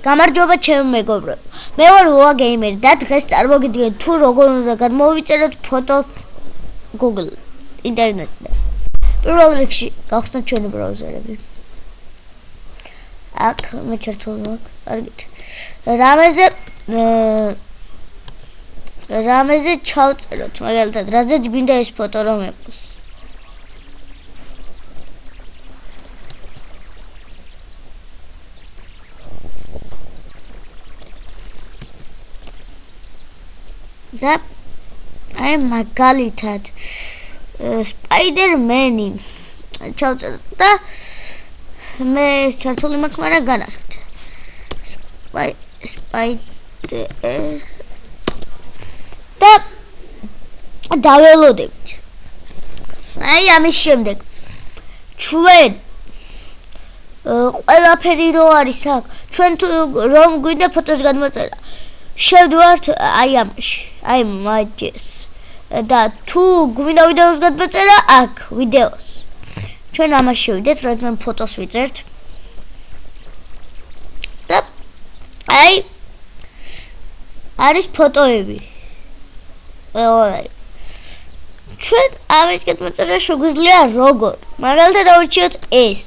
გამარჯობა ჩემი მეგობრებო. მე ვარ ლოა გეიმერი და დღეს წარმოგიდგენთ თუ როგორ უნდა გადმოვიწეროთ ფოტო Google ინტერნეტზე. პირველ რიგში გავხსნათ ჩვენი ბრაუზერები. აქ მე ჩართული მაქვს. კარგით. რამეზე ჩავწეროთ, მაგალითად, რაზეც გვინდა ეს ფოტო რომ ეყოს. და აი მაგალითად Spider-Man-ი ჩავწეროთ და მე ჩართული მაქვს, მაგრამ განახეთ. Spider და დაველოდებით. აი ამის შემდეგ ჩვენ ყველაფერი რო არის აქ, ჩვენ თუ რომ გვინდა ფოტოს გადმოწერა, შევდივართ აი ამაში, აი მაგის. და თუ გვინდა ვიდეოს გადმოწერა, აქ ვიდეოს. ჩვენ ამაში შევიდეთ, რადგან ფოტოს ვიწერთ. და აი არის ფოტოები. ჩვენ ამის გადმოწერა შეგვიძლია როგორ? მაგალითად დავირჩიოთ ეს.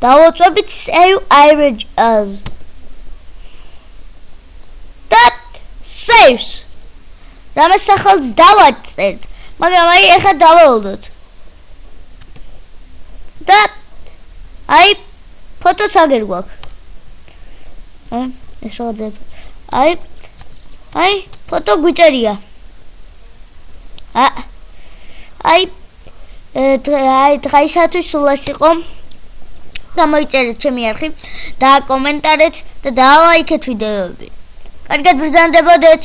დავუწვევით save images. და saves. რამე სახელს დავაწერთ, მაგრამ აი ეხლა დაველოდოთ. და აი ფოტოც აგერ გვაქვს. ეს რაღაცა. აი ფოტო გვიწერია. აი დღეისათვის სულ ეს იყო. გამოიწერეთ ჩემი არხი, დააკომენტარეთ და დალაიქეთ ვიდეოები. კარგად ბრძანდებოდეთ.